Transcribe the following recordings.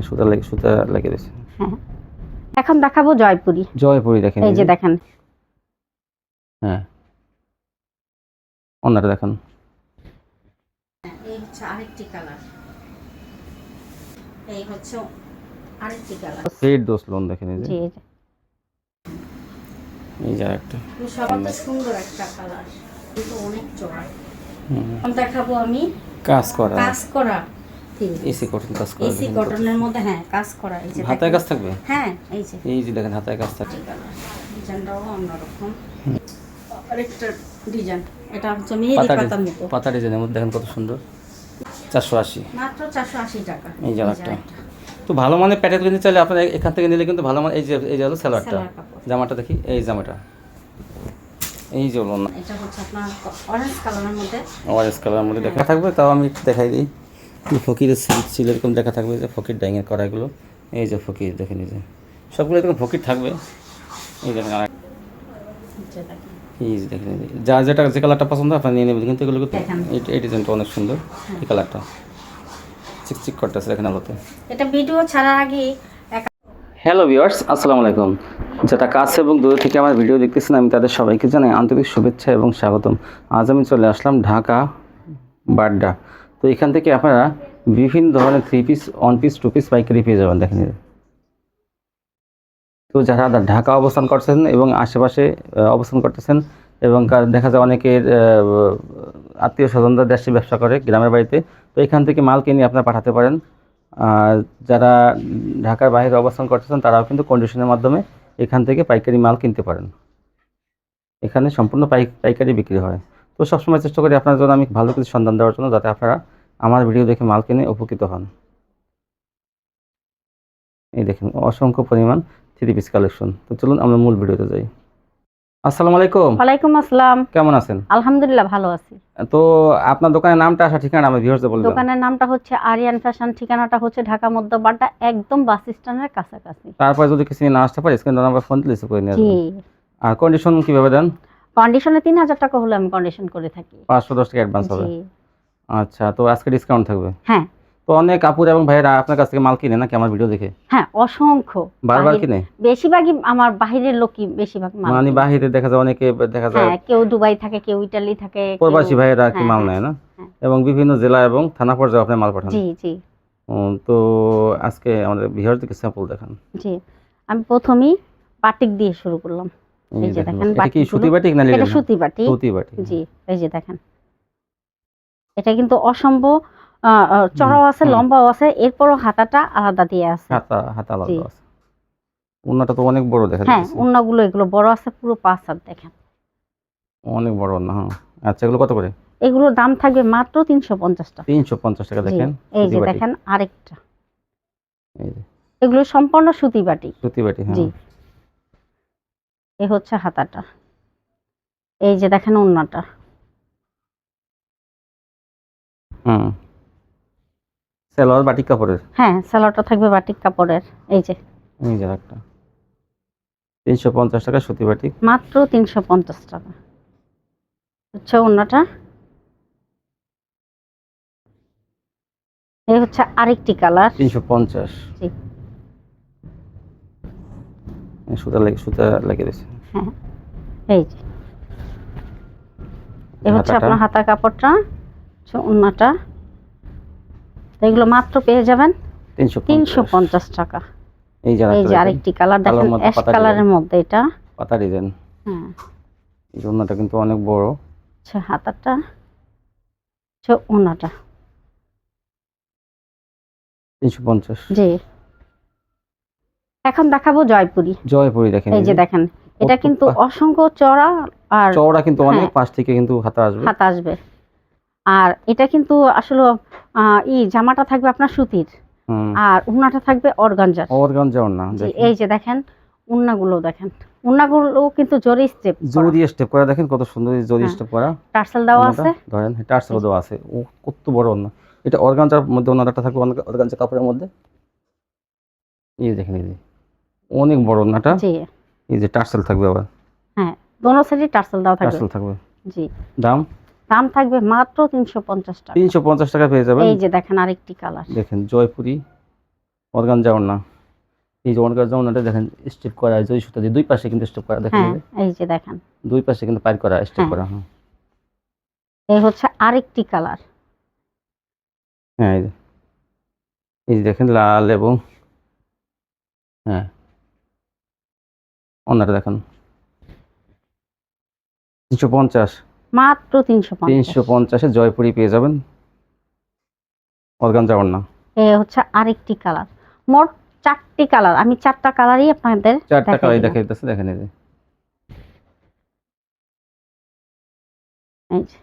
সুতা লাগিয়ে দিয়েছে। হ্যাঁ, এখন দেখাবো জয়পুরি। জয়পুরি দেখেন, এই যে দেখেন। হ্যাঁ, অন্যটা দেখেন। এই হচ্ছে আরেকটি কালার। এই হচ্ছে আরেকটি কালার। রেড দোসলন দেখেন, এই যে জি, এই যে একটা সবচেয়ে সুন্দর একটা কালার, কিন্তু অনেক চড়া। দেখাবো আমি কাজ করা এসি কটন কাজ করা, এসি কটনের মধ্যে। হ্যাঁ, কাজ করা। এই যে হাতায় কাজ থাকবে। হ্যাঁ, এই যে দেখেন হাতায় কাজ থাকবে। ডিজাইনটাও অন্যরকম। আরেকটা ডিজাইন, এটা হচ্ছে মেহেদি পাতার মতো পাতা ডিজাইনের মধ্যে দেখেন কত সুন্দর। 480, মাত্র 480 টাকা। এই যে একটা তো ভালো মানের প্যাকেট কিনতে চাইলে আপনারা এখান থেকে নিলে কিন্তু ভালো মান। এই যে হলো সালোয়ারটা, জামাটা দেখি, এই জামাটা, এই যে হলো না, এটা হচ্ছে আপনার অরেঞ্জ কালারের মধ্যে। অরেঞ্জ কালারের মধ্যে দেখা থাকবে। তাও আমি দেখাই দিই, ফকিরের সিল এরকম দেখা থাকবে, যে ফকির ডাইংয়ের করাগুলো। এই যে ফকির দেখেন, এই যে সবগুলো এরকম ফকির থাকবে। এই দেখেন এই যে দেখেন, যা যে কালারটা পছন্দ আপনার নিয়ে নেবেন। কিন্তু এগুলো এই ডিজাইনটা অনেক সুন্দর। এই কালারটা চিকচিক করতেছে দেখেন আলোতে। এটা ভিডিও ছাড়ার আগে। হ্যালো ভিউয়ার্স, আসসালামু আলাইকুম। যারা কাছে এবং দূর থেকে আমার ভিডিও দেখতেছেন, আমি তাদের সবাইকে জানাই আন্তরিক শুভেচ্ছা এবং স্বাগতম। আজ আমি চলে আসলাম ঢাকা বাড্ডা। তো এখান থেকে আপনারা বিভিন্ন ধরনের 3 পিস, 1 পিস, 2 পিস পাইকারি পেয়ে যাবেন দেখেন। তো যারা ঢাকা অবস্থান করছেন এবং আশেপাশে অবস্থান করতেছেন, এবং দেখা যায় অনেকের আত্মীয় স্বজনরা দেশে ব্যবসা করে গ্রামের বাড়িতে, তো এখান থেকে মাল কিনে আপনারা পাঠাতে পারেন। আর যারা ঢাকার বাইরে অবস্থান করতেছেন তারাও কিন্তু কন্ডিশনের মাধ্যমে এখান থেকে পাইকারি মাল কিনতে পারেন। এখানে সম্পূর্ণ পাইকারি বিক্রি হয়। তো সবসময় চেষ্টা করি আপনার জন্য আমি ভালো কিছু সন্ধান দেওয়ার জন্য, যাতে আপনারা আমার ভিডিও দেখে মাল কিনে উপকৃত হন। এই দেখেন অসংখ্য পরিমাণ 3 পিস কালেকশন। তো চলুন আমরা মূল ভিডিওতে যাই। আসসালামু আলাইকুম। ওয়ালাইকুম আসসালাম। কেমন আছেন? আলহামদুলিল্লাহ ভালো আছি। তো আপনার দোকানের নামটা, আসা ঠিকানা আমি ভিউয়ারদের বলে দেব। দোকানের নামটা হচ্ছে আরিয়ান ফ্যাশন, ঠিকানাটা হচ্ছে ঢাকা মধ্য বাড্ডা, একদম বাস স্ট্যান্ডের কাছাকাছি। তারপরে যদি কিছু না আসতে পারে স্ক্রিনে নাম্বার ফোন দিলে করে নিয়ে জি। আসবেন। আর কন্ডিশন কিভাবে দেন? কন্ডিশনে 3000 টাকা হলে আমি কন্ডিশন করে থাকি। 510 টাকা অ্যাডভান্স হবে। জি। আচ্ছা, তো আজকে ডিসকাউন্ট থাকবে? হ্যাঁ। তো অনেক আপুর এবং ভাইয়েরা আপনার কাছ থেকে মাল কিনে নাকি আমার ভিডিও দেখে? হ্যাঁ, অসংখ্য। বারবার কিনে? বেশিরভাগই আমার বাহিরের লোকই বেশিরভাগ মাল। মানে বাহিরে দেখা যায় অনেকে, দেখা যায় হ্যাঁ, কেউ দুবাই থাকে, কেউ ইতালি থাকে, প্রবাসী ভাইয়েরা কি মাল নেয় না, এবং বিভিন্ন জেলা এবং থানা পর্যায়ে আপনি মাল পাঠান। জি জি। তো আজকে আমাদের ভিউয়ারদেরকে স্যাম্পল দেখান। জি, আমি প্রথমেই বাটিক দিয়ে শুরু করলাম। এই যে দেখেন, এটা কি সুতি বাটিক না লিলেন? এটা সুতি বাটিক। সুতি বাটিক, জি। এই যে দেখেন, এটা কিন্তু অসম্ভব চড়াও আছে, লম্বাও আছে, এরপরও হাতাটা আলাদা দিয়ে আছে। হাতা আলাদা আছে। ওন্নাটা তো অনেক বড় দেখা যাচ্ছে। হ্যাঁ, ওন্নাগুলো এগুলো বড় আছে, পুরো 5 হাত দেখেন, অনেক বড় ওন্না। হ্যাঁ, আচ্ছা, এগুলো কত করে? এগুলোর দাম থাকবে মাত্র 350 টাকা। 350 টাকা দেখেন। এই যে দেখেন আরেকটা, এই যে এগুলো সম্পূর্ণ সুতি বাটি। সুতি বাটি, হ্যাঁ। জি। এই হচ্ছে হাতাটা, এই যে দেখেন ওন্নাটা। সালোয়ার বাটিক কাপড়ের? হ্যাঁ, সালোয়ারটা থাকবে বাটিক কাপড়ের। এই যে একটা 350 টাকা সুতি বাটিক, মাত্র 350 টাকা হচ্ছে ওন্নাটা। এই হচ্ছে আরেকটি কালার, 350। জি। সুতা লাগিয়ে দিয়েছে। হ্যাঁ, এই যে এই হচ্ছে আপনার হাতা কাপড়টা, ওন্নাটা। এগুলো মাত্র পেয়ে যাবেন 350 টাকা। এই যে আরেকটি কালার দেখেন, অ্যাশ কালারের মধ্যে, এটা পাতা ডিজাইন। হ্যাঁ, এই ওন্নাটা কিন্তু অনেক বড়। আচ্ছা, হাতাটা, আচ্ছা, ওন্নাটা 350। জি। এখন দেখাবো জয়পুরি। জয়পুরি দেখেন, এই যে দেখেন, এটা কিন্তু অসংখ্য চড়া, আর চওড়া কিন্তু অনেক, পাশ থেকে কিন্তু হাতা আসবে। আর এটা কিন্তু আসলে জামাটা থাকবে আপনার সুতির, আর ওন্নাটা থাকবে অর্গানজা ওন্না। এই যে দেখেন ওন্নাগুলো, দেখেন ওন্নাগুলো কিন্তু জরি স্টেপ করা, দেখেন কত সুন্দর জরি স্টেপ করা, টার্সেল দেওয়া আছে। ধরেন টার্সেল দেওয়া আছে। ও কত বড় ওন্না! এটা অর্গানজার মধ্যে ওন্নাটা থাকবে, অর্গানজা কাপড়ের মধ্যে। এই দেখেন, এই যে অনেক বড় ওন্নাটা। জি। এই যে টার্সেল থাকবে আবার। হ্যাঁ, দোনো সাইডে টার্সেল দেওয়া থাকবে। জি। দাম থাকবে মাত্র 350 টাকা। 350 টাকা পেয়ে যাবেন। এই যে দেখেন আরেকটি কালার, দেখেন জয়পুরি, অর্গানজা ওড়না, এই যে অর্গানজা ওড়নাটা দেখেন স্টেপ করা আছে ওই সুতা দিয়ে, দুই পাশে কিন্তু স্টেপ করা দেখেন, হ্যাঁ এই যে দেখেন দুই পাশে কিন্তু পাইর করা স্টেপ হ্যাঁ। করা। হ্যাঁ এই হচ্ছে আরেকটি কালার, হ্যাঁ এই যে দেখেন লাল এবং হ্যাঁ ওড়নাটা দেখেন 350, মাত্র 350। 350-এ জয়পুরি পেয়ে যাবেন অর্গানজা ওড়না। এই হচ্ছে আরেকটি কালার, মোট 4টি কালার, আমি 4টা কালারই আপনাদের 4টা কালার দেখাই দেখাইতেছে, দেখেন এই যে এই যে।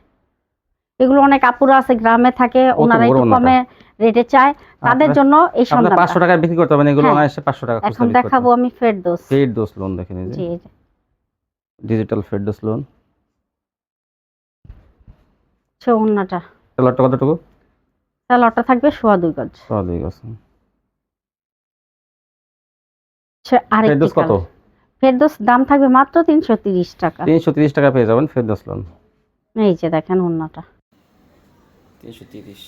এগুলো অনেক আপুরা আছে গ্রামে থাকে, কত ওনারা বড় একটু ওড়নাটা। কমে রেটে চায়, তাদের জন্য এই আপনার সন্ধানটা। 500 টাকায় বিক্রি করতে পারবেন এগুলো, হ্যাঁ। অনায়াসে 500 টাকা এখন দেখাবো আমি ফেরদৌস। ফেরদৌস লোন দেখেন এই যে জি এই যে ডিজিটাল ফেরদৌস লোন। ওড়নাটা, কালারটা কতটুকু? সালোয়ারটা থাকবে 2.5 গজ। সহজেই গেছে। আরেকটি ফেরদৌস কত? কালার, ফেরদৌস দাম থাকবে মাত্র 330 টাকা। 330 টাকা পেয়ে যাবেন ফেরদৌস লোন। এই যে দেখেন ওড়নাটা 330।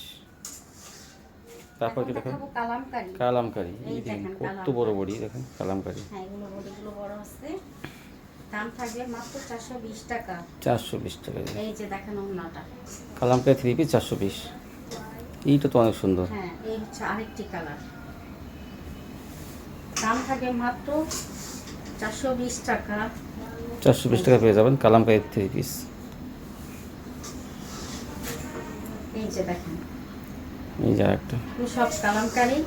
তারপর কি দেখেন কালামকারী। কালামকারী, এই এই দেখেন দেখেন কত বড় বড়ি, দেখেন কালামকারী। হ্যাঁ এগুলো বডিগুলো বড় আছে, দাম থাকবে মাত্র 420 টাকা। 420 টাকা। এই যে দেখেন ওড়নাটা কালামকারী 3 পিস 420। এইটা তো অনেক সুন্দর। হ্যাঁ এই হচ্ছে আরেকটি কালার, দাম থাকবে মাত্র 420 টাকা। 420 টাকা পেয়ে যাবেন কালামকারী 3 পিস। এই যে দেখেন এই যে একটা সব কালামকারী,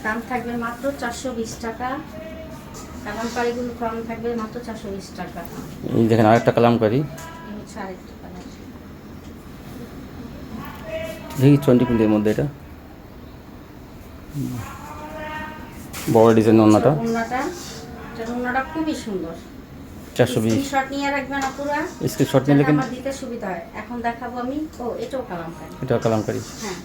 দাম থাকবে মাত্র 420 টাকা। কালামকারীগুলো দাম থাকবে মাত্র 420 টাকা। এই দেখেন আরেকটা কালামকারী, এই হচ্ছে আরেকটি কালার, এই 20 প্রিন্টের মধ্যে এটা বড় ডিজাইন ওড়নাটা। ওড়নাটা খুবই সুন্দর। 420। স্ক্রিনশট নিয়ে রাখবেন আপুরা, স্ক্রিনশট নিলে কিন্তু আমার দিতে সুবিধা হয়। এখন দেখাবো আমি, ও এটাও কালামকারী। এটা কালামকারী। হ্যাঁ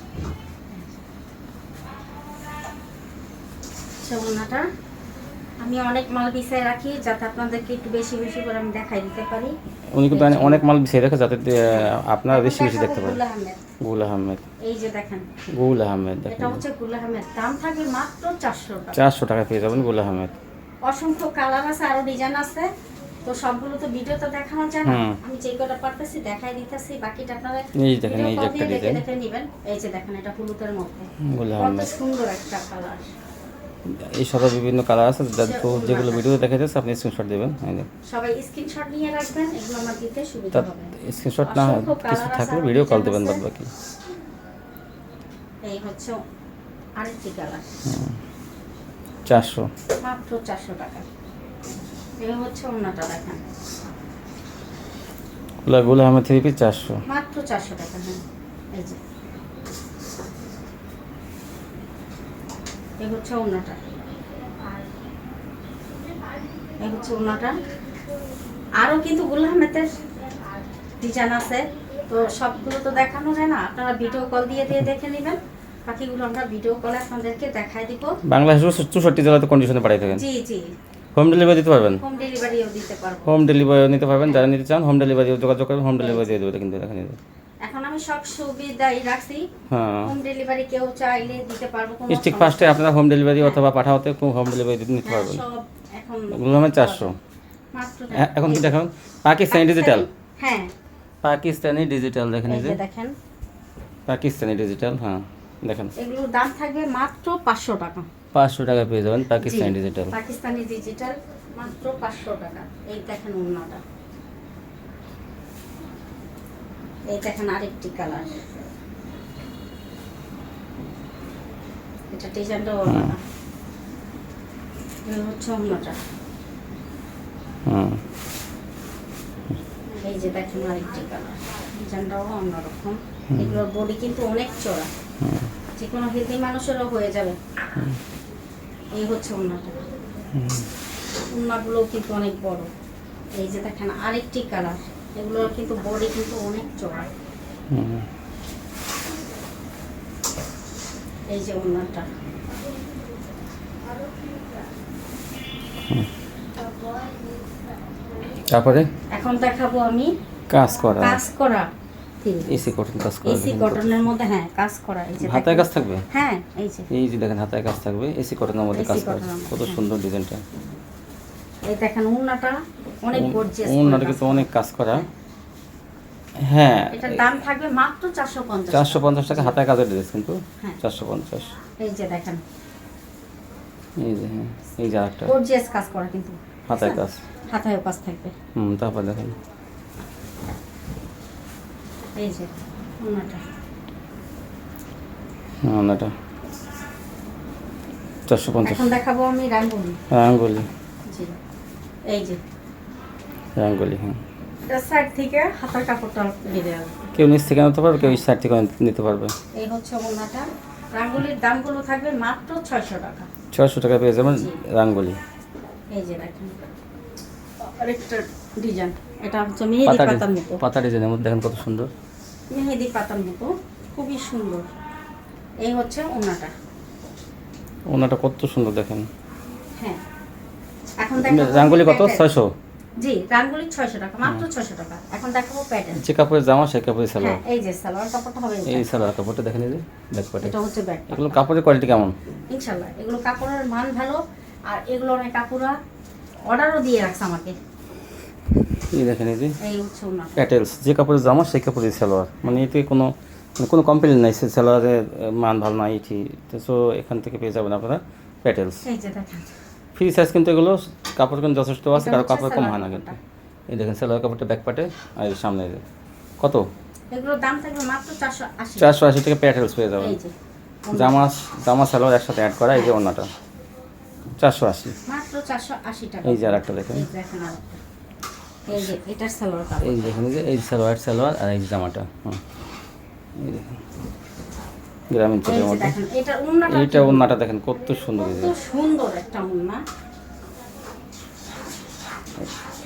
ওড়নাটা আমি অনেক মাল বিছায় রাখি যাতে আপনাদেরকে একটু বেশি বেশি করে আমি দেখাই দিতে পারি। উনি কিন্তু অনেক মাল বিছিয়ে রাখে যাতে আপনারা বেশি বেশি দেখতে পারেন। গুল আহমেদ, এই যে দেখেন গুল আহমেদ দেখেন, এটা হচ্ছে গুল আহমেদ, দাম থাকে মাত্র 400 টাকা। 400 টাকা পেয়ে যাবেন গুল আহমেদ। অসংখ্য কালার আছে, আরো ডিজাইন আছে, তো সবগুলো তো ভিডিওতে দেখানো যায় না, আমি যে কটা পারতেছি দেখাই দিতেছি, বাকিটা আপনারা এই দেখেন এই যে একটা ডিজাইন দেখে নেবেন। এই যে দেখেন এটা হলুদের মধ্যে গুল কত আহমেদ। সুন্দর একটা কালার। এই সব বিভিন্ন কালার আছে, তো যেগুলো ভিডিওতে দেখা যাচ্ছে আপনি স্ক্রিনশট দেবেন। সবাই স্ক্রিনশট নিয়ে রাখবেন, এগুলো আমার দিতে সুবিধা হবে। স্ক্রিনশট না কিছু থাকলে ভিডিও কল দেবেন বাদ বাকি। এই হচ্ছে আরেকটি কালার, 400, মাত্র 400 টাকা। এই হচ্ছে ওড়নাটা দেখেন, গুল আহমেদ 3 পিস 400, মাত্র 400 টাকা। হ্যাঁ এই যে এই হচ্ছে ওড়নাটা, আর এই হচ্ছে ওড়নাটা। আরও কিন্তু গুল আহমেদের ডিজাইন আছে, তো সবগুলো তো দেখানো যায় না, আপনারা ভিডিও কল দিয়ে দেখে নেবেন, বাকিগুলো আমরা ভিডিও কলে আপনাদেরকে দেখাই দিব। বাংলাদেশের 64 জেলাতে কন্ডিশনে পাঠিয়ে থাকেন। জি জি, হোম ডেলিভারি দিতে পারবেন, হোম ডেলিভারিও দিতে পারবো। হোম ডেলিভারিও নিতে পারবেন, যারা নিতে চান হোম ডেলিভারিও যোগাযোগ করবেন, হোম ডেলিভারি দিয়ে দেবে কিন্তু দেখেন। এখন আমি সব সুবিধাই রাখছি, হ্যাঁ হোম ডেলিভারি কেউ চাইলে দিতে পারবো, কোনো স্টিক ফার্স্টে আপনারা হোম ডেলিভারি অথবা পাঠাওতে হোম ডেলিভারি নিতে পারবেন। সব এখন গুল আহমেদ 400। মাত্র এখন কি দেখেন পাকিস্তানি ডিজিটাল, হ্যাঁ পাকিস্তানি ডিজিটাল দেখেন, এই এই যে যে দেখেন পাকিস্তানি ডিজিটাল। হ্যাঁ দেখেন এগুলোর দাম থাকবে মাত্র 500 টাকা। 500 টাকা পেয়ে যাবেন পাকিস্তানি ডিজিটাল। পাকিস্তানি ডিজিটাল মাত্র 500 টাকা। এই দেখেন ওড়নাটা, এই দেখেন আরেকটি কালার, এটা ডিজাইনটা ওড়নাটা, এই হচ্ছে ওড়নাটা। হুম এই যে দেখেন আরেকটি কালার, ডিজাইনটাও অন্যরকম। এগুলোর বডি কিন্তু অনেক চড়া, যে কোনো হেলদি মানুষেরও হয়ে যাবে। এই হচ্ছে ওড়নাটা, ওড়নাগুলো কিন্তু অনেক বড়। এই যে দেখেন আরেকটি কালার, এগুলোর কিন্তু বডি কিন্তু অনেক চড়া। এই যে ওড়নাটা, তারপরে এখন দেখাবো আমি কাজ করা। কাজ করা এসি কটন কাজ করা, এসি কটনের মধ্যে হ্যাঁ কাজ করা। এই যে হাতায় কাজ থাকবে, হ্যাঁ এই যে দেখেন হাতায় কাজ থাকবে, এসি কটনের মধ্যে কাজ করা, কত সুন্দর ডিজাইনটা। এই দেখেন ওড়নাটা অনেক গর্জিয়াস, ওড়নাটা কিন্তু অনেক কাজ করা। হ্যাঁ, এটার দাম থাকবে মাত্র 450 450 টাকা, হাতায় কাজের ড্রেস কিন্তু হ্যাঁ 450। এই যে দেখেন, এই যে হ্যাঁ, এই যে আরেকটা গর্জিয়াস কাজ করা কিন্তু হাতায় কাজ, হাতায়ও কাজ থাকবে। তারপর দেখেন এই যে ওড়নাটা, ওড়নাটা 450। এখন দেখাবো আমি রাঙ্গুলি। রাঙ্গুলি, জি এই যে রাঙ্গুলি, হ্যাঁ এটা সাইড থেকে হাতার কাপড়টা বেরিয়ে আসবে, কেউ নিচ থেকে নিতে পারবে, কেউ সাইড থেকে নিতে পারবে। এই হচ্ছে ওড়নাটা। রাঙ্গুলির দামগুলো থাকবে মাত্র 600 টাকা। 600 টাকা পেয়ে যাবেন রাঙ্গুলি। এই যে দেখেন আরেকটা ডিজাইন, এটা হচ্ছে মেহেদি পাতার মতো, পাতা ডিজাইনের মধ্যে দেখেন কত সুন্দর, মেহেদি পাতার মতো, খুবই সুন্দর। এই হচ্ছে ওড়নাটা, ওনাটা কত সুন্দর দেখেন। হ্যাঁ এখন দেখাবো রাঙ্গুলি কত? প্যাটার্ন। 600। জি রাঙ্গুলি 600 টাকা, মাত্র 600 টাকা। এখন দেখাবো প্যাটার্ন। যে কাপড়ের জামা সেই কাপড়ের সালোয়ার। হ্যাঁ এই যে সালোয়ার কাপড়টা হবে এই সালোয়ার কাপড়টা দেখেন, এই যে ব্যাক পার্টে, এটা হচ্ছে ব্যাক। এগুলো কাপড়ের কোয়ালিটি কেমন? ইনশাআল্লাহ এগুলো কাপড়ের মান ভালো, আর এগুলো অনেক কাপড়া অর্ডারও দিয়ে রাখছে আমাকে। এই দেখেন, এই যে এই হচ্ছে ওড়না, প্যাটেলস, যে কাপড়ের জামা সেই কাপড়ের সালোয়ার, মানে এতে কোনো কোনো কমপ্লেন নাই, সেই সালোয়ারের মান ভালো নাই এটি। তো সো এখান থেকে পেয়ে যাবেন আপনারা প্যাটেলস। এই যে দেখেন ফ্রি সাইজ কিন্তু এগুলো, কাপড় কিন্তু যথেষ্ট আছে, এটা কারো হচ্ছে কাপড় কম হয় না সালোয়ার কিন্তু। এই দেখেন সালোয়ার কাপড়টা ব্যাক পার্টে, আর এই সামনে এই যে। কত? এগুলোর দাম থাকবে মাত্র 480। 480 টাকা প্যাটেলস পেয়ে যাবেন। এই যে জামা জামা সালোয়ার একসাথে অ্যাড করা, এই যে ওড়নাটা 480। মাত্র 480 টাকা। এই যে আরেকটা দেখেন, এই দেখেন আরেকটা, এই যে এটার সালোয়ার কাপড়, এই দেখেন, এই যে এই সালোয়ার আর এই জামাটা, এই দেখেন গ্রামীণ এই চোখের যে মধ্যে। দেখেন এটার ওড়নাটা, এইটা ওড়নাটা দেখেন কত সুন্দর, এই কত যে সুন্দর একটা ওড়না,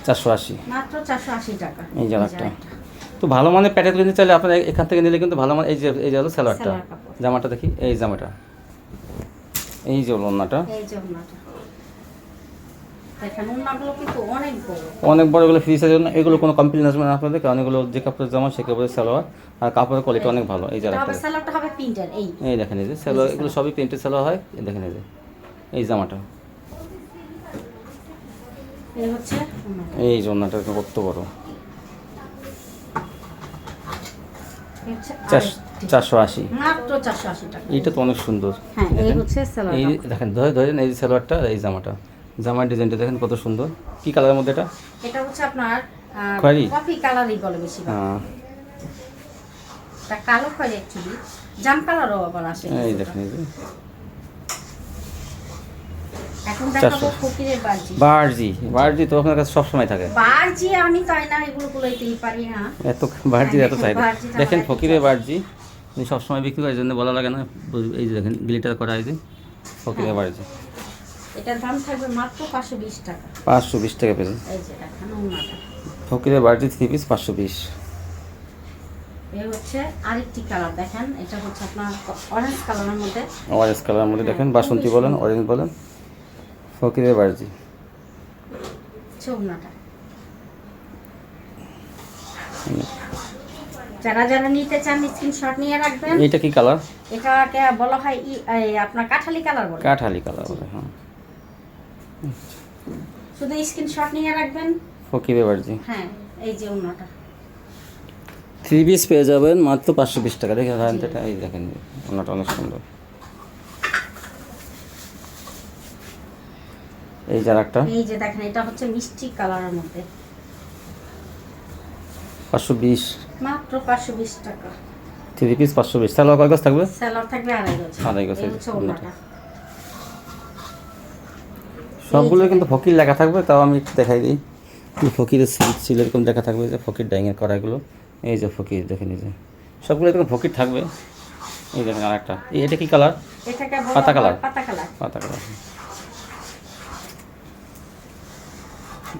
480। মাত্র 480 টাকা। এই যে আরেকটা, তো ভালো মানের প্যাটেল নিতে চাইলে আপনারা এখান থেকে নিলে কিন্তু ভালো মানে, এই যে হলো সালোয়ারটা, সালোয়ার কাপড়। জামাটা দেখি, এই জামাটা, এই যে ওড়নাটা এই যে ওড়নাটা দেখেন, ওড়নাগুলো কিন্তু অনেক বড়, অনেক বড়, এগুলো ফ্রি সাইজের না, এগুলো কোনো কমপ্লেন আসবে না আপনাদের, কারণ এগুলো যে কাপড়ের জামা সে কাপড়ের সালোয়ার, আর কাপড়ের কোয়ালিটি অনেক ভালো। এই যে এটা আরেকটা হবে সালোয়ারটা হবে প্রিন্টার। এই দেখেন, এই যে সালোয়ার, এগুলো সবই প্রিন্টেড সালোয়ার হয়। এই দেখেন, এই যে এই জামাটা, এই হচ্ছে ওড়নাটা। এই যে ওড়নাটা কত বড়, এই হচ্ছে 480। মাত্র 480 টাকা। এইটা তো অনেক সুন্দর। হ্যাঁ এই হচ্ছে সালোয়ার এই কাপড়। দেখেন, ধরেন এই যে সালোয়ারটা, এই জামাটা, জামার ডিজাইনটা দেখেন কত সুন্দর। কি কালারের মধ্যে এটা? এটা হচ্ছে আপনার খয়েরি? কফি কালারই বলে বেশিরভাগ, হ্যাঁ, এটা কালো খয়েরি অ্যাকচুয়ালি, জাম কালারও আবার আসে। এই দেখেন, এই যে এখন দেখাবো 400 ফকিরের বার্জি। বার্জি তো আপনার কাছে সবসময় থাকে। বার্জি আমি তাই না, এগুলো গুলোইতেই পারি না। এত বার্জি এত চাহিদা। বার্জিটা দেখেন আমার ফকিরের বার্জি, উনি সবসময় বিক্রি করার জন্য বলা লাগে না। এই যে দেখেন গ্লিটার করা, এই যে ফকিরের বার্জি, এটার দাম থাকবে মাত্র 520 টাকা। 520 টাকা পেয়েছে। এই যে দেখেন ওড়নাটা, ফকিরের বার্জি 3 পিস 520। এই হচ্ছে আরেকটি কালার দেখেন, এটা হচ্ছে আপনার অরেঞ্জ কালারের মধ্যে, অরেঞ্জ কালারের মধ্যে দেখেন, বাসন্তী বলেন, অরেঞ্জ বলেন, ফকিরের বার্জি। ওড়নাটা যারা নিতে চান স্ক্রিনশট নিয়ে রাখবেন। এইটা কি কালার? এটাকে বলা হয় আপনার কাঠালি কালার বলে। কাঠালি কালার বলে, হ্যাঁ। শুধু স্ক্রিনশট নিয়ে রাখবেন। ফকিরের বার্জি, হ্যাঁ এই যে ওড়নাটা 3 পিস পেয়ে যাবেন মাত্র 520 টাকা। দেখেন এটা, এই দেখেন ওনাটা অনেক সুন্দর। এই যে আরেকটা, এই যে দেখেন, এটা হচ্ছে মিষ্টি কালারের মধ্যে, 520, মাত্র 520 টাকা। 3 পিস 520। সালোয়ার কয় গজ থাকবে? সেলার থাকবে আড়াই গজ। আড়াই গজ, এই হচ্ছে ওড়নাটা। সবগুলো কিন্তু ফকির লেখা থাকবে, তাও আমি একটু দেখাই দিই। ফকিরের সিল এরকম লেখা থাকবে, যে ফকির ডাইংয়ের করাগুলো, এই যে ফকির দেখেন, এই যে সবগুলো এরকম ফকির থাকবে। এই দেখেন আরেকটা, এটা কি কালার? এটাকে বলা পাতা হয় কালার। পাতা কালার। পাতা কালার,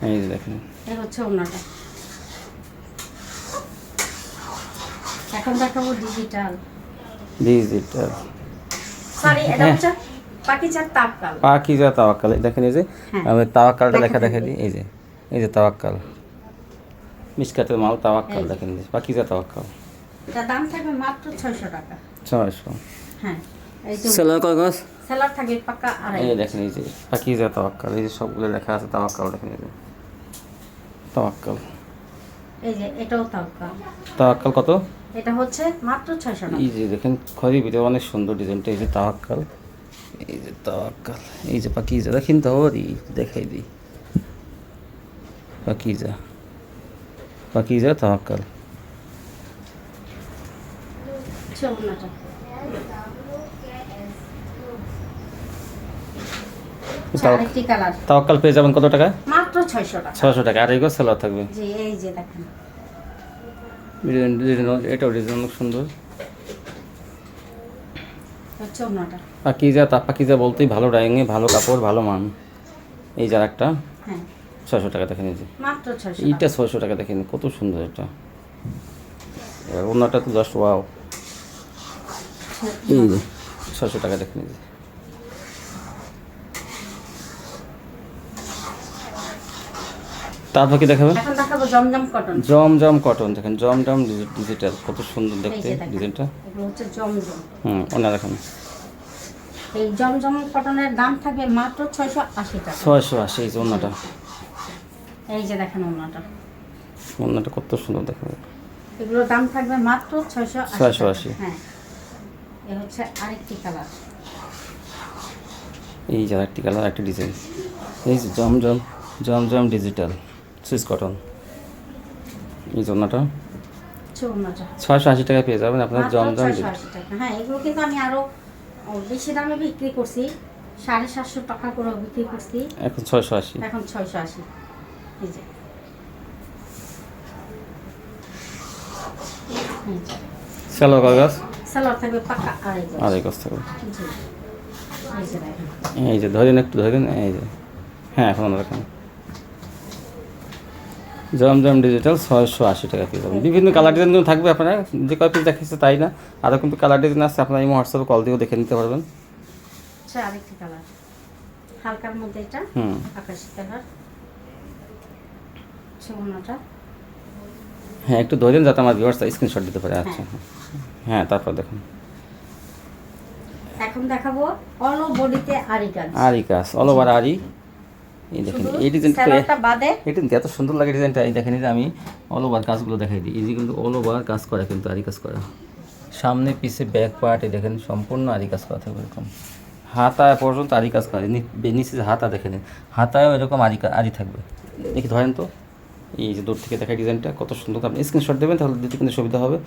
এই যে দেখেন। এই হচ্ছে ওড়নাটা। এখন দেখাবো ডিজিটাল, সরি এটা হচ্ছে পাকিজাত তাওয়াক্কাল। পাকিজা তাওয়াক্কাল, দেখেন এই যে হ্যাঁ। আমি তাওয়াক্কালটা লেখা লেখা দেখাই দিই। এই যে তাওয়াক্কাল, মিসকাতের মাল তাওয়াক্কাল, এই যে। দেখেন পাকিজা তাওয়াক্কাল। এটা দাম থাকবে মাত্র 600 টাকা। 600। হ্যাঁ, এই যে সেলার কয় গজ? সেলার থাকবে পাক্কা আড়াই। এই দেখেন এই যে পাকিজা তাওয়াক্কাল, এই যে সবগুলো লেখা আছে তাওয়াক্কাল, দেখেন এই যে তাওয়াক্কাল। এই যে এটাও তাওয়াক্কাল। তাওয়াক্কাল কত? এটা হচ্ছে মাত্র 600 টাকা। এই যে দেখেন খয়েরি ভিতরে অনেক সুন্দর ডিজাইনটা, এই যে তাওয়াক্কাল, এই যে তাওয়াক্কাল, এই যে পাকিজা দেখেন তো, ওরই দেখাই দিই, পাকিজা পাকিজা তাওয়াক্কাল। চৌনাটা আরেকটি কালার। তাওয়াক্কাল পেয়ে যাবেন কত টাকা? মাত্র 600 টাকা। 600 টাকা। আর এই গজ সেলার থাকবে। জি, এই যে দেখেন এটাও ডিজাইন অনেক সুন্দর। চৌনাটা পাকিজা বলতেই ভালো ডাইংয়ে, ভালো কাপড়, ভালো মান। এই যার একটা হ্যাঁ 600 টাকা দেখেন, এই যে মাত্র 600 এইটা টাকা। 600 টাকা দেখেন, কত সুন্দর এটা। এবার অন্যটা তো জাস্ট ওয়াও, এই যে 600 টাকা দেখেন, এই যে তারপর কি দেখাবেন? এখন দেখাবো জমজম কটন। জমজম কটন দেখেন, জমজম ডিজিটাল, কত সুন্দর এই দেখতে যে দেখেন, ডিজাইনটা। এগুলো হচ্ছে জমজম। ওনা দেখেন এই জমজম কটনের দাম থাকবে মাত্র 680 টাকা। 680। এই যে ওনাটা, এই যে দেখেন ওনাটা, ওনাটা কত সুন্দর দেখেন, এগুলোর দাম থাকবে মাত্র 680 680। হ্যাঁ, এই হচ্ছে আরেকটি কালার। এই যে আরেকটি কালার, একটা ডিজাইন, এই যে জমজম জমজম ডিজিটাল সুইস কটন। এই জন্যটা চৌনাটা 680 টাকা পেয়ে যাবেন আপনার মাত্র জমজম 680 টাকা। হ্যাঁ, এগুলো কিন্তু আমি আরো বেশি দামে বিক্রি করছি, 750 টাকা করে বিক্রি করছি, এখন 680। এখন 680। এই যে সেলো কাগজ সালোয়ার থাকবে পাক্কা আড়াই গজ থাকবে। জি, এই যে দেখেন এই যে ধরেন, একটু ধরেন, এই যে হ্যাঁ এখন দেখেন জমজম ডিজিটাল 680 টাকা পেয়ে যাবেন। বিভিন্ন কালার ডিজাইনগুলো থাকবে, আপনারা যে কয় পিস দেখাচ্ছে তাই না, আরও কিন্তু কালার ডিজাইন আছে, আপনারা এই হোয়াটসঅ্যাপে কল দিয়েও দেখে নিতে পারবেন। আচ্ছা, আরেকটি কালার হালকার মধ্যে, এটা আকাশি কালার। চৌনাটা হ্যাঁ একটু ধরেন যাতে আমার ভিউয়ার্স স্ক্রিনশট দিতে পারে। আচ্ছা হ্যাঁ, তারপর দেখুন এখন দেখাবো অল বডিতে আরি কাজ। আরি কাজ, অল ওভার আরি। এই দেখেন এই ডিজাইনটা, সালোয়ারটা বাদে এটা কিন্তু এত সুন্দর লাগে ডিজাইনটা। এই দেখেন, এই যে আমি অল ওভার কাজগুলো দেখাই দিই, এই যে কিন্তু অল ওভার কাজ করা, কিন্তু আরি কাজ করা, সামনে পিছে ব্যাক পার্ট, এই দেখেন সম্পূর্ণ আরি কাজ করা থাকবে এরকম, হাতা পর্যন্ত আরি কাজ করা, নিচে যে হাতা দেখেন, হাতায়ও এরকম আরি থাকবে। দেখি ধরেন তো, এই যে দূর থেকে দেখা ডিজাইনটা কত সুন্দর, আপনি স্ক্রিনশট দেবেন তাহলে দিতে কিন্তু সুবিধা হবে।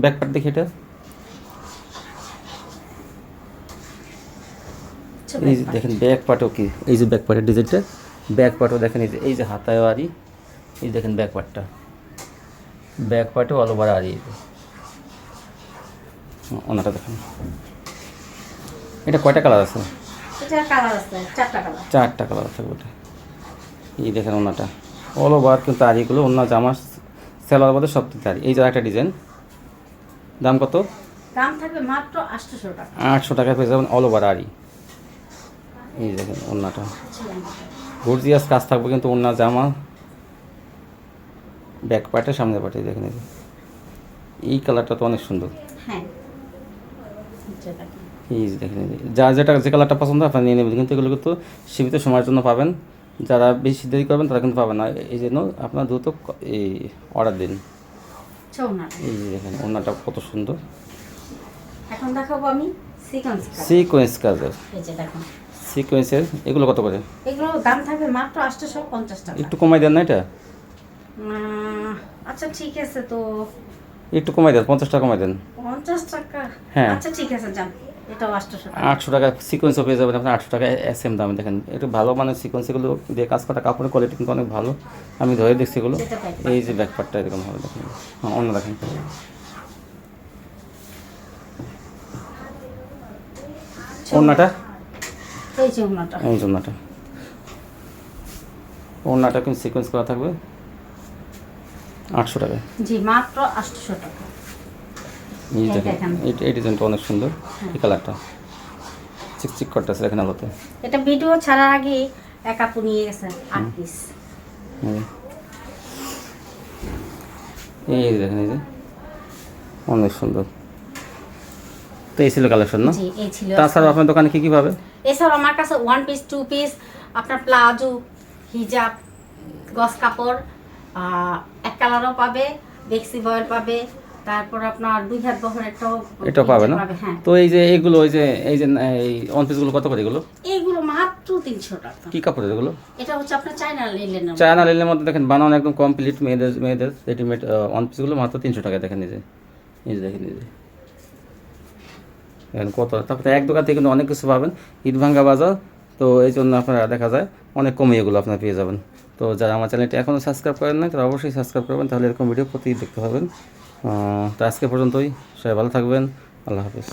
ব্যাক পার্ট দেখি এটা, এই যে দেখেন ব্যাক পার্টও কি, এই যে ব্যাক পার্টের ডিজাইনটা, ব্যাক পার্টও দেখেন, এই যে হাতায়ও আরি, এই দেখেন ব্যাক পার্টটা, ব্যাক পার্টও অল ওভার আরি। ওনাটা দেখেন, এটা কয়টা কালার আছে? এটা কালার আছে 4টা কালার। 4টা কালার থাকবে এটা। এই দেখেন ওনাটা অল ওভার কিন্তু আরিগুলো, অন্য জামা সেলার মধ্যে সব থেকে আরি। এই যে একটা ডিজাইন, দাম কত? দাম থাকবে মাত্র 800 টাকা। 800 টাকা পেয়ে যাবেন অল ওভার আরি। এই দেখেন ওনাটা গর্জিয়াস কাজ থাকবে, কিন্তু অন্য জামা ব্যাক পার্টে সামনে পার্টে দেখেন, এই কালারটা তো অনেক সুন্দর। হ্যাঁ, এই যে দেখেন, যে কালারটা পছন্দ আপনারা নিয়ে নেবেন, কিন্তু এগুলো কিন্তু সীমিত সময়ের জন্য পাবেন, যারা বেশি দেরি করবেন তারা কিন্তু পাবেন না, এই জন্য আপনার দ্রুত এই অর্ডার দিন। এই যে দেখেন ওনাটা কত সুন্দর। এখন দেখাবো আমি সিকোয়েন্স কাজের, এই যে দেখুন সিকোয়েন্সের, এগুলো কত করে? এগুলো দাম থাকবে মাত্র 850 টাকা। একটু কমাই দেন না এটা? আচ্ছা ঠিক আছে, তো একটু কমাই দেন, 50 টাকা কমাই দেন। 50 টাকা? হ্যাঁ আচ্ছা ঠিক আছে, যান, এটাও 800 টাকা। 800 টাকা সিকোয়েন্সও পেয়ে যাবেন আপনার 800 টাকায় সেম দামে। দেখেন একটু ভালো মানের সিকোয়েন্স, এগুলো দিয়ে কাজ করা কাপড়ের কোয়ালিটি কিন্তু অনেক ভালো, আমি ধরে দেখছি এগুলো। এই যে ব্যাক পার্টটা এরকম হবে দেখেন, হ্যাঁ অন্য দেখেন, ওড়নাটা, এই যে ওড়নাটা, এই যে ওড়নাটা, ওড়নাটা কিন্তু সিকোয়েন্স করা থাকবে 800 টাকা। জি মাত্র 800 টাকা। এই দেখেন এই ডিজাইনটা অনেক সুন্দর, এই কালারটা চিকচিক করতেছে দেখেন আলোতে। এটা ভিডিও ছাড়ার আগে এক আপু নিয়ে গেছে 8 পিস। এই দেখেন, এই যে অনেক সুন্দর। তো এই ছিল কালেকশন না? জি এই ছিল। তাছাড়া আপনার দোকানে কি কি পাবে? এছাড়াও আমার কাছে 1 পিস 2 পিস আপনার প্লাজো, হিজাব, গস কাপড় এক কালারও পাবে, বেক্সি বয়েল পাবে, তারপর আপনার 2 হাত বহরেরটাও এটা পাবে না? হ্যাঁ। তো এই যে এইগুলো এই যে এই ওয়ান পিসগুলো কত করে এগুলো? এইগুলো মাত্র 300 টাকা। কি কাপড়ের এগুলো? এটা হচ্ছে আপনার চায়না লিলেনের। চায়না লিলেনের মধ্যে দেখেন বানানো একদম কমপ্লিট মেয়েদের রেডিমেড ওয়ান পিসগুলো মাত্র 300 টাকায় দেখেন এই যে দেখেন দেখেন কত। তারপরে এক দোকান থেকে কিন্তু অনেক কিছু পাবেন, ঈদভাঙ্গা বাজার, তো এই জন্য আপনারা দেখা যায় অনেক কমে এগুলো আপনারা পেয়ে যাবেন। তো যারা আমার চ্যানেলটি এখনও সাবস্ক্রাইব করেন না তারা অবশ্যই সাবস্ক্রাইব করবেন, তাহলে এরকম ভিডিও প্রতি দেখতে পাবেন। তো আজকে পর্যন্তই, সবাই ভালো থাকবেন, আল্লাহ হাফিজ।